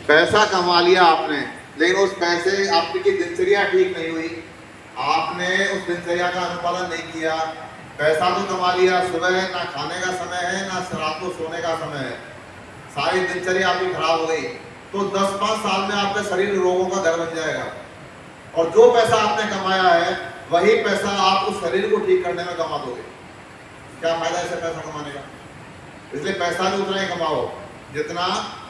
पैसा कमा लिया आपने, लेकिन उस पैसे आपकी दिनचर्या ठीक नहीं हुई, आपने उस दिनचर्या का अनुपालन नहीं किया। पैसा तो कमा लिया, सुबह ना खाने का समय है ना रात को सोने का समय है, सारी दिनचर्या आपकी खराब हो गई, तो 10-5 साल में आपके शरीर रोगों का घर बन जाएगा। और जो पैसा आपने कमाया है वही पैसा आप उस शरीर को ठीक करने में कमा दोगे। क्या फायदा ऐसे पैसा कमाने का? इसलिए पैसा भी उतना ही कमाओ जितना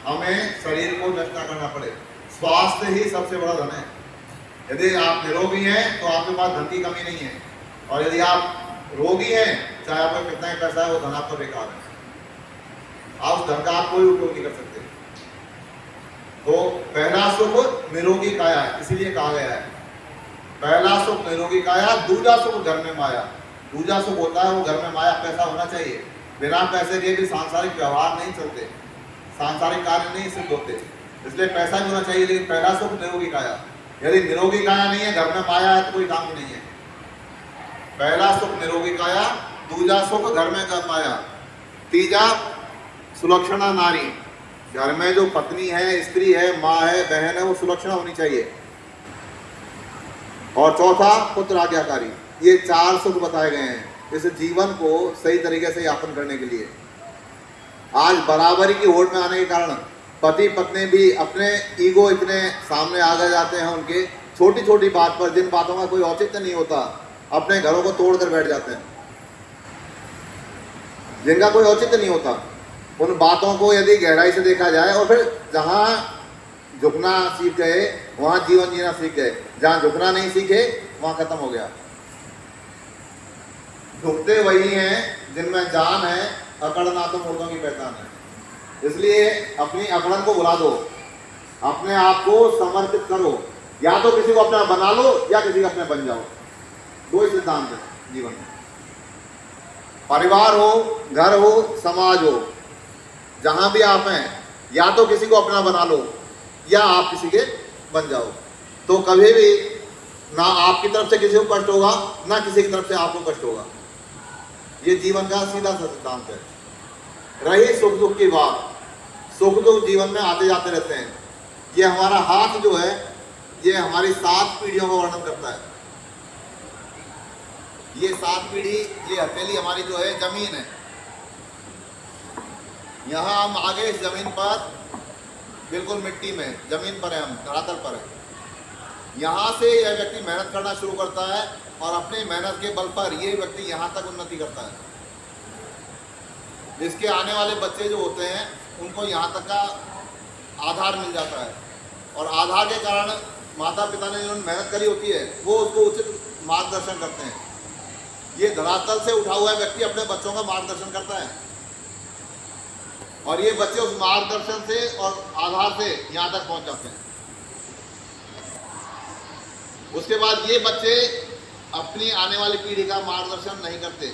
हमें शरीर को नष्ट ना करना पड़े। स्वास्थ्य ही सबसे बड़ा धन है। यदि आप निरोगी हैं तो आपके पास धन की कमी नहीं है, और यदि आप रोगी हैं, चाहे आपका कितना ही पैसा है, वो धन आपका बेकार है, आप उस धन का आप कोई उपयोग नहीं कर सकते। तो पहला सुख निरोगी काया, इसीलिए कहा गया है पहला सुख निरोगी काया, दूजा सुख घर में माया। दूजा सुख होता है वो घर में माया, पैसा होना चाहिए। बिना पैसे के भी सांसारिक व्यवहार नहीं चलते, सांसारिक कार्य नहीं सिद्ध होते, इसलिए पैसा भी होना चाहिए। लेकिन पहला सुख निरोगी काया, यदि निरोगी काया नहीं है, घर में माया है, तो कोई काम ही नहीं है। पहला सुख निरोगी काया, दूजा सुख घर में माया, तीजा सुलक्षणा नारी, घर में जो पत्नी है, स्त्री है, माँ है, बहन है, वो सुलक्षणा होनी चाहिए। और चौथा पुत्र आज्ञाकारी। ये 4 सुख बताए गए हैं इस जीवन को सही तरीके से यापन करने के लिए। आज बराबरी की होड़ में आने के कारण पति पत्नी भी अपने ईगो इतने सामने आ गए जाते हैं, उनके छोटी छोटी बात पर, जिन बातों का कोई औचित्य नहीं होता, अपने घरों को तोड़ कर बैठ जाते हैं, जिनका कोई औचित्य नहीं होता। उन बातों को यदि गहराई से देखा जाए, और फिर जहाँ झुकना सीख गए वहाँ जीवन जीना सीख गए, जहाँ झुकना नहीं सीखे वहाँ खत्म हो गया। झुकते वही हैं जिनमें जान है, अकड़ना तो मुर्दों की पहचान है। इसलिए अपनी अकड़न को भुला दो, अपने आप को समर्पित करो, या तो किसी को अपना बना लो या किसी का अपने बन जाओ। 2 ही सिद्धांत है जीवन में। परिवार हो, घर हो, समाज हो, जहां भी आप हैं, या तो किसी को अपना बना लो या आप किसी के बन जाओ। तो कभी भी ना आपकी तरफ से किसी को कष्ट होगा, ना किसी की तरफ से आपको कष्ट होगा। ये जीवन का सीधा सा सिद्धांत है। रही सुख दुख की बात, सुख दुख जीवन में आते जाते रहते हैं। ये हमारा हाथ जो है, ये हमारी 7 पीढ़ियों का वर्णन करता है। ये 7 पीढ़ी, ये हथेली हमारी जो है जमीन है। यहाँ हम आगे इस जमीन पर, बिल्कुल मिट्टी में, जमीन पर है, हम धरातल पर है। यहाँ से यह व्यक्ति मेहनत करना शुरू करता है और अपनी मेहनत के बल पर ये व्यक्ति यहाँ तक उन्नति करता है। इसके आने वाले बच्चे जो होते हैं उनको यहाँ तक का आधार मिल जाता है, और आधार के कारण माता पिता ने जिन्होंने मेहनत करी होती है वो उसको उचित मार्गदर्शन करते हैं। ये धरातल से उठा हुआ व्यक्ति अपने बच्चों का मार्गदर्शन करता है, और ये बच्चे उस मार्गदर्शन से और आधार से यहाँ तक पहुँच जाते हैं। उसके बाद ये बच्चे अपनी आने वाली पीढ़ी का मार्गदर्शन नहीं करते,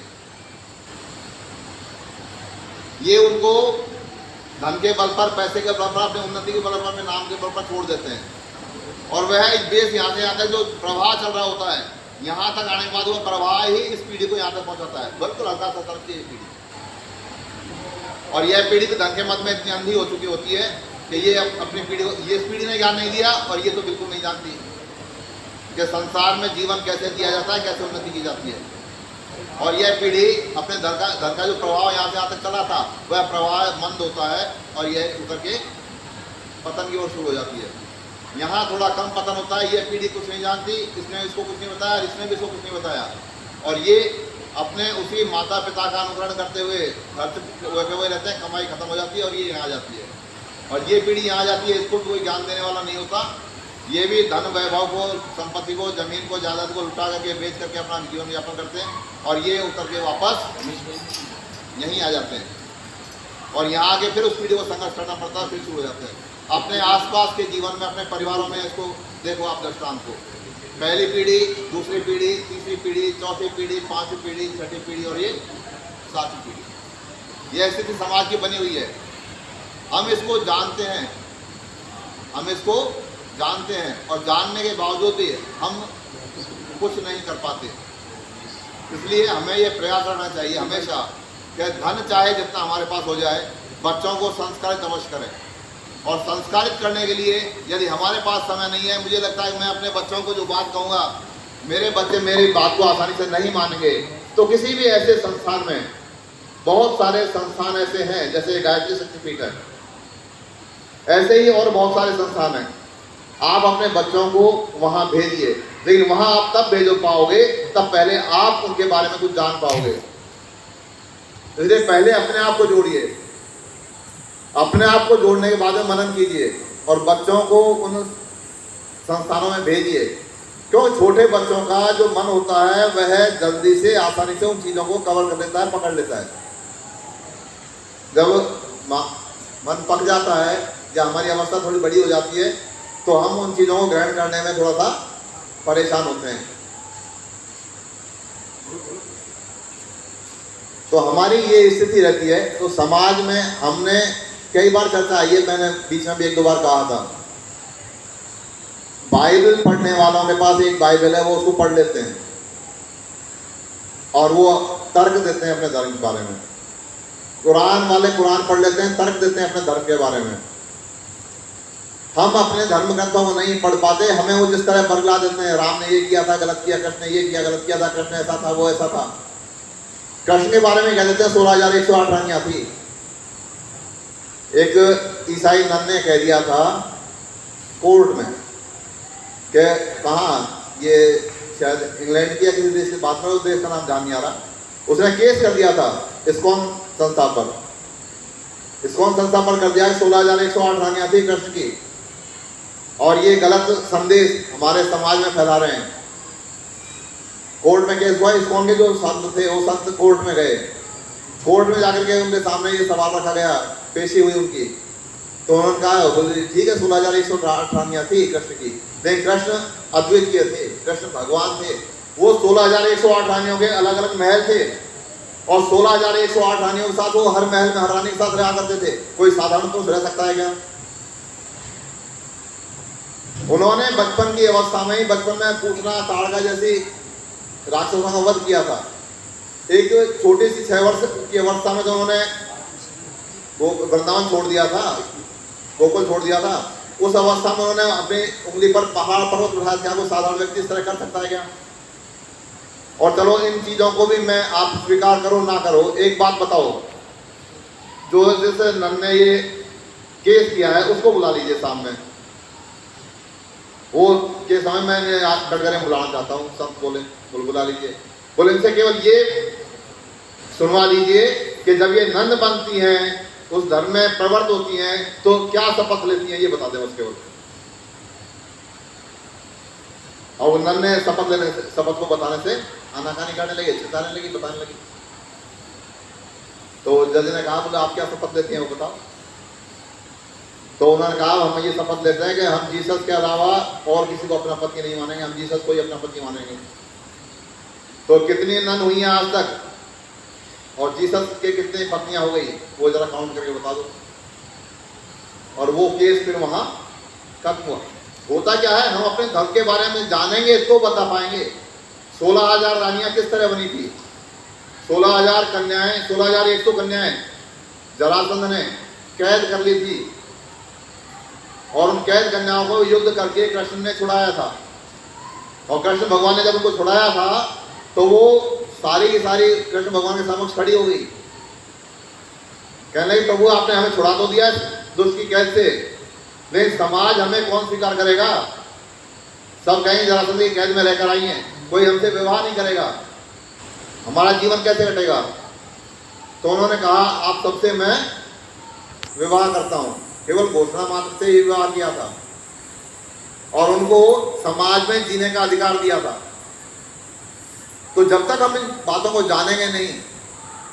ये उनको धन के बल पर, पैसे के बल पर, अपनी उन्नति के बल पर, अपने नाम के बल पर छोड़ देते हैं, और वह इस बेस यहाँ से यहाँ तक जो प्रवाह चल रहा होता है, यहाँ तक आने के बाद वो प्रवाह ही इस पीढ़ी को यहाँ तक पहुँचाता है। बिल्कुल हल्का सा तरफ की पीढ़ी, और यह पीढ़ी तो धन के मत में इतनी अंधी हो चुकी होती है कि ये अपनी पीढ़ी को, ये इस पीढ़ी ने ज्ञान नहीं दिया, और ये तो बिल्कुल नहीं जानती कि संसार में जीवन कैसे जिया जाता है, कैसे उन्नति की जाती है। और यह पीढ़ी अपने धन का जो प्रभाव यहाँ से यहाँ तक चला था, वह प्रवाह मंद होता है, और यह उतर के पतन की ओर शुरू हो जाती है। यहाँ थोड़ा कम पतन होता है, यह पीढ़ी कुछ नहीं जानती, इसने इसको कुछ नहीं बताया, इसने भी इसको कुछ नहीं बताया, और ये अपने उसी माता पिता का अनुकरण करते हुए खर्च हुए रहते हैं, कमाई खत्म हो जाती है, और ये यहाँ आ जाती है। और ये पीढ़ी यहाँ आ जाती है, इसको कोई ज्ञान देने वाला नहीं होता। ये भी धन वैभव को, संपत्ति को, जमीन को, जायदाद को लुटा करके, बेच करके अपना जीवन यापन करते हैं, और ये उतर के वापस यहीं आ जाते हैं, और यहाँ आके फिर उस पीढ़ी को संघर्ष करना पड़ता है, फिर शुरू हो जाते हैं। अपने आसपास के जीवन में, अपने परिवारों में इसको देखो आप दृष्टांत को, पहली पीढ़ी, दूसरी पीढ़ी, तीसरी पीढ़ी, चौथी पीढ़ी, 5वीं पीढ़ी, 6ठी पीढ़ी, और ये 7वीं पीढ़ी। यह स्थिति समाज की बनी हुई है। हम इसको जानते हैं, हम इसको जानते हैं, और जानने के बावजूद भी हम कुछ नहीं कर पाते। इसलिए हमें यह प्रयास करना चाहिए हमेशा कि धन चाहे जितना हमारे पास हो जाए, बच्चों को संस्कारित अवश्य करें। और संस्कारित करने के लिए यदि हमारे पास समय नहीं है, मुझे लगता है मैं अपने बच्चों को जो बात कहूँगा, मेरे बच्चे मेरी बात को आसानी से नहीं मानेंगे। तो किसी भी ऐसे संस्थान में, बहुत सारे संस्थान ऐसे हैं जैसे गायत्री शक्तिपीठ है, ऐसे ही और बहुत सारे संस्थान हैं, आप अपने बच्चों को वहाँ भेजिए। लेकिन वहाँ आप तब भेज पाओगे तब पहले आप उनके बारे में कुछ जान पाओगे। इसलिए पहले अपने आप को जोड़िए, अपने आप को जोड़ने के बाद में मनन कीजिए और बच्चों को उन संस्थानों में भेजिए। क्यों? छोटे बच्चों का जो मन होता है वह जल्दी से आसानी से उन चीज़ों को कवर कर लेता है, पकड़ लेता है। जब मन पक जाता है या हमारी अवस्था थोड़ी बड़ी हो जाती है तो हम उन चीज़ों को ग्रहण करने में थोड़ा सा परेशान होते हैं। तो हमारी ये स्थिति रहती है। तो समाज में हमने कई बार चर्चा आई है, मैंने बीच में भी एक दो बार कहा था, बाइबल पढ़ने वालों के पास एक बाइबल है, वो उसको पढ़ लेते हैं और वो तर्क देते हैं अपने धर्म के बारे में। कुरान वाले कुरान पढ़ लेते हैं, तर्क देते हैं अपने धर्म के बारे में। हम अपने धर्म ग्रंथों को नहीं पढ़ पाते, हमें वो जिस तरह बरला देते हैं, राम ने ये किया था गलत किया, कृष्ण ने ये किया गलत किया था, कृष्ण ऐसा था वो ऐसा था। कृष्ण के बारे में कह देते हैं 16,108 रानियां थी। एक ईसाई नन ने कह दिया था कोर्ट में कि कहाँ, ये शायद इंग्लैंड की या किसी देश की बात में, उस देश का नाम जान नहीं आ रहा, उसने केस कर दिया था इस्कॉन संस्था पर। इस्कॉन संस्था पर कर दिया 16,108 रानियां थी कृष्ण की, और ये गलत संदेश हमारे समाज में फैला रहे हैं। कोर्ट में केस हुआ, इस्कॉन के जो संत थे वो संत कोर्ट में गए, कोर्ट में जाकर के उनके सामने ये सवाल रखा गया, पेशी हुई उनकी, तो उन्होंने कहा बोले ठीक है 16,108 रानियां थी कृष्ण की, लेकिन कृष्ण अद्वितीय थे, कृष्ण भगवान थे। वो 16,108 रानियों के अलग अलग महल थे और 16,108 रानियों के साथ वो हर महल में हर रानी के साथ रहा करते थे। कोई साधारण पुरुष रह सकता है क्या? उन्होंने बचपन की अवस्था में ही, बचपन में पूतना ताड़का जैसी राक्षसों का वध किया था। एक छोटी सी 6 वर्ष की अवस्था में तो उन्होंने वो वृंदावन छोड़ दिया था, गोकुल छोड़ दिया था, उस अवस्था में उन्होंने अपनी उंगली पर पहाड़ पर्वत उठाया। क्या कोई साधारण व्यक्ति इस तरह कर सकता है क्या? और चलो इन चीज़ों को भी मैं आप स्वीकार करो ना करो, एक बात बताओ, जो जैसे नन ने ये केस किया है उसको बुला लीजिए सामने। वो के समय मैंने आज डटकर बुलाना चाहता हूँ, सब बोले बुला लीजिए। बोले इनसे केवल ये सुनवा लीजिए कि जब ये नन बनती हैं, उस धर्म में प्रवृत्त होती हैं, तो क्या शपथ लेती हैं, ये बता दें बस केवल। और नन ने शपथ लेने से, शपथ को बताने से आनाकानी करने लगी, चिताने लगी, बताने लगी। तो जज ने कहा बोले आप क्या शपथ लेती हैं वो बताओ। तो उन्होंने कहा हम ये शपथ लेते हैं कि हम जीसस के अलावा और किसी को अपना पति नहीं मानेंगे, हम जीसस को ही अपना पति मानेंगे। तो कितनी नन हुई हैं आज तक और जीसस के कितनी पत्नियां हो गई, वो जरा काउंट करके बता दो। और वो केस फिर वहां खत्म हुआ। होता क्या है, हम अपने धर्म के बारे में जानेंगे तो बता पाएंगे। 16,000 रानियां किस तरह बनी थी, 16,000 कन्याएं, 16,100 कन्याएं जरासंध ने कैद कर ली थी और उन कैद कन्याओं को युद्ध करके कृष्ण ने छुड़ाया था। और कृष्ण भगवान ने जब उनको छुड़ाया था तो वो सारी की सारी कृष्ण भगवान के समक्ष खड़ी हो गई, कहने लगी प्रभु आपने हमें छुड़ा तो दिया दुष्ट की कैद से, लेकिन समाज हमें कौन स्वीकार करेगा? सब कहेंगे जरासंध की कैद में रहकर आई हैं, कोई हमसे विवाह नहीं करेगा, हमारा जीवन कैसे कटेगा? तो उन्होंने कहा आप सबसे मैं विवाह करता हूं। केवल घोषणा मात्र से ही विवाह किया था और उनको समाज में जीने का अधिकार दिया था। तो जब तक हम इन बातों को जानेंगे नहीं,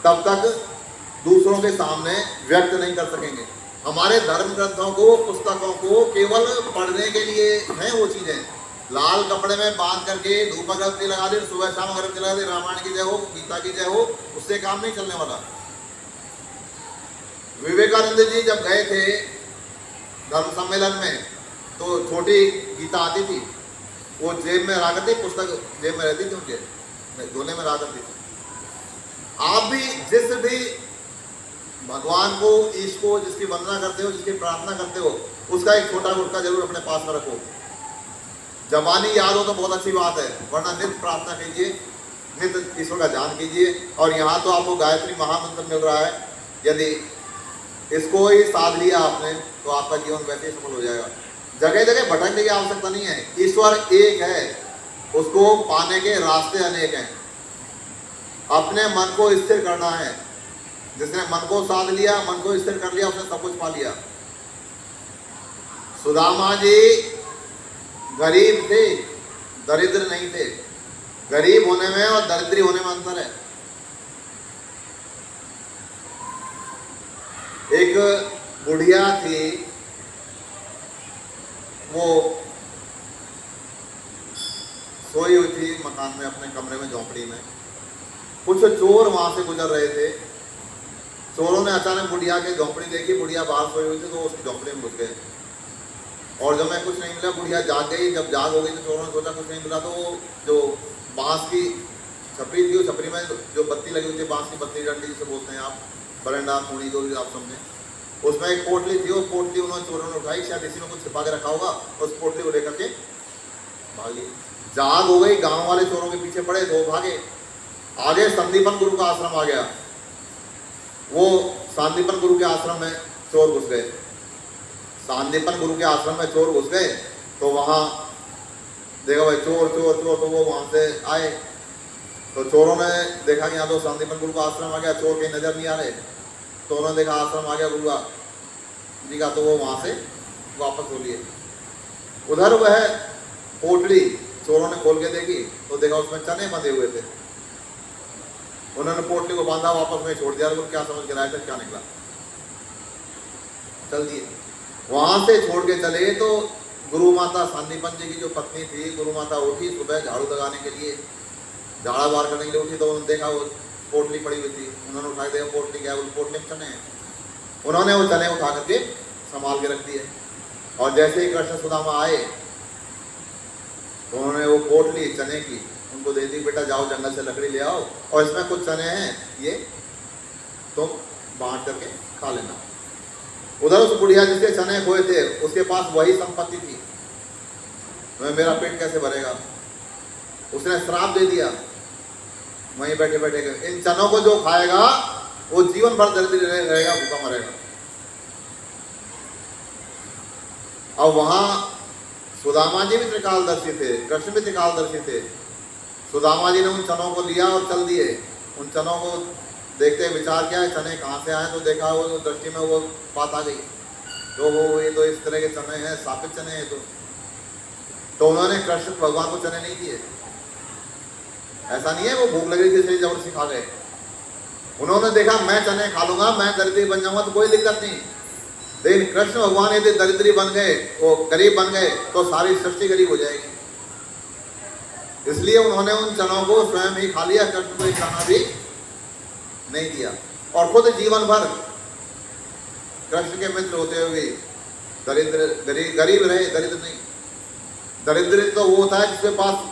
तब तक दूसरों के सामने व्यक्त नहीं कर सकेंगे। हमारे धर्म ग्रंथों को, पुस्तकों को केवल पढ़ने के लिए हैं वो चीज़ें। लाल कपड़े में बांध करके धूप अगरबत्ती लगा दे, सुबह शाम अगरबत्ती लगा दे, रामायण की जय हो, गीता की जय हो, उससे काम नहीं चलने वाला। विवेकानंद जी जब गए थे धर्म सम्मेलन में तो छोटी गीता आती थी, वो जेब में रखा करती, पुस्तक जेब में रहती थी उनके, झोले में रखा करती थी। आप भी जिस भी भगवान को, ईश को जिसकी वंदना करते हो, जिसकी प्रार्थना करते हो, उसका एक छोटा गुटका जरूर अपने पास में रखो। जबानी याद हो तो बहुत अच्छी बात है, वरना नित्य प्रार्थना कीजिए, नित्य ईश्वर का ध्यान कीजिए। और यहाँ तो आपको गायत्री महामंत्र मिल रहा है, यदि इसको ही साध लिया आपने तो आपका जीवन वैसे ही सफल हो जाएगा। जगह जगह भटकने की आवश्यकता नहीं है, ईश्वर एक है, उसको पाने के रास्ते अनेक हैं। अपने मन को स्थिर करना है। जिसने मन को साध लिया, मन को स्थिर कर लिया, उसने सब कुछ पा लिया। सुदामा जी गरीब थे, दरिद्र नहीं थे। गरीब होने में और दरिद्री होने में अंतर है। एक बुढ़िया थी, वो सोई हुई थी मकान में, अपने कमरे में, झोंपड़ी में। कुछ चोर वहां से गुजर रहे थे। चोरों ने अचानक बुढ़िया की झोंपड़ी देखी, बुढ़िया बाहर सोई हुई थी, तो उसकी झोंपड़ी में घुस गए। और जब मैं कुछ नहीं मिला, बुढ़िया जाग गई। जब जाग हो गई तो चोरों ने सोचा कुछ नहीं मिला, तो वो जो बांस की छपरी थी, वो छपरी में जो बत्ती लगी हुई थी, बांस की बत्ती, डंडी जिसे बोलते हैं आप, बरंडा, पूड़ी, जो भी आप समझे, उसमें एक पोटली थी। वो पोटली उन्होंने, चोरों ने उठाई, शायद इसी में कुछ छिपा के रखा होगा। उस पोटली को लेकर के भागे। जाग हो गई, गांव वाले चोरों के पीछे पड़े तो वो भागे। आगे संदीपन गुरु का आश्रम आ गया। वो सांदीपन गुरु के आश्रम में चोर घुस गए। सांदीपन गुरु के आश्रम में चोर घुस गए तो वहां देखा भाई चोर चोर चोर, तो वो वहां से आए। तो चोरों ने देखा कि यहाँ तो सांदीपन गुरु का आश्रम आ गया, चोर कहीं नजर नहीं आ रहे। तो उन्होंने देखा आश्रम आ गया गुरु जी का, तो वो वहां से वापस हो लिए। उधर वह पोटली चोरों ने खोल के देखी तो देखा उसमें चने बंधे हुए थे। उन्होंने पोटली को बांधा, वापस में छोड़ दिया। तो क्या समझ के लाए थे, क्या निकला, चल दिए। वहां से छोड़ के चले तो गुरु माता सांदीपन जी की जो पत्नी थी, गुरु माता उठी सुबह झाड़ू लगाने के लिए, झाड़ा बार करने के लिए उठी। तो उन्होंने देखा वो पोटली पड़ी हुई थी। उन्होंने उठा दिया, पोटली क्या है, पोटली में चने हैं। उन्होंने वो चने उठा करके संभाल के रख दिए। और जैसे ही कृष्ण सुदामा आए तो उन्होंने वो पोटली चने की उनको दे दी, बेटा जाओ जंगल से लकड़ी ले आओ और इसमें कुछ चने हैं, ये तुम बांट करके खा लेना। उधर उस बुढ़िया जिसके चने खोए थे, उसके पास वही संपत्ति थी। तो मेरा पेट कैसे भरेगा, उसने श्राप दे दिया। वहीं बैठे बैठे इन चनों को जो खाएगा वो जीवन भर दरिद्र रहेगा, भूखा मरेगा। और वहां सुदामा जी भी त्रिकालदर्शी थे, कृष्ण भी त्रिकालदर्शी थे। सुदामा जी ने उन चनों को लिया और चल दिए। उन चनों को देखते विचार किया, चने कहाँ से आए, तो देखा वो दृष्टि में वो बात आ गई, तो वो ये तो इस तरह के चने हैं, सापित चने हैं। तो उन्होंने कृष्ण भगवान को चने नहीं दिए। ऐसा नहीं है वो भूख लग रही थी इसलिए जबरदस्ती खा गए। उन्होंने देखा मैं चने खा लूंगा, मैं दरिद्री बन जाऊंगा तो कोई दिक्कत नहीं। लेकिन कृष्ण भगवान यदि दरिद्री बन गए, वो गरीब बन गए, तो सारी सृष्टि गरीब हो जाएगी। इसलिए उन्होंने उन चनों को स्वयं ही खा लिया, कृष्ण को एक खाना भी नहीं दिया। और खुद जीवन भर कृष्ण के मित्र होते हुए दरिद्र गरीब रहे, दरिद्र नहीं। दरिद्र तो वो होता है जिसके पास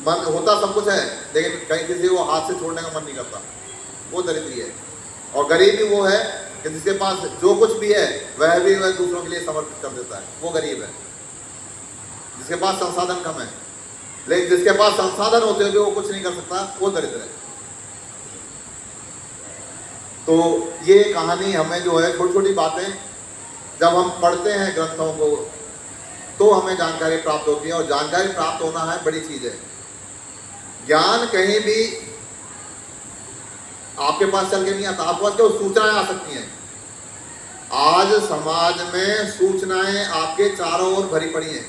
मन होता सब कुछ है, लेकिन कहीं किसी को हाथ से छोड़ने का मन नहीं करता, वो दरिद्री है। और गरीबी वो है कि जिसके पास जो कुछ भी है वह भी वह दूसरों के लिए समर्पित कर देता है, वो गरीब है। जिसके पास संसाधन कम है, लेकिन जिसके पास संसाधन होते हुए वो कुछ नहीं कर सकता, वो दरिद्र है। तो ये कहानी हमें जो है, छोटी छोटी बातें जब हम पढ़ते हैं ग्रंथों को, तो हमें जानकारी प्राप्त होती है। और जानकारी प्राप्त होना है बड़ी चीज है। ज्ञान कहीं भी आपके पास चल के नहीं आता, आपके पास केवल सूचनाएं आ सकती हैं। आज समाज में सूचनाएं आपके चारों ओर भरी पड़ी हैं।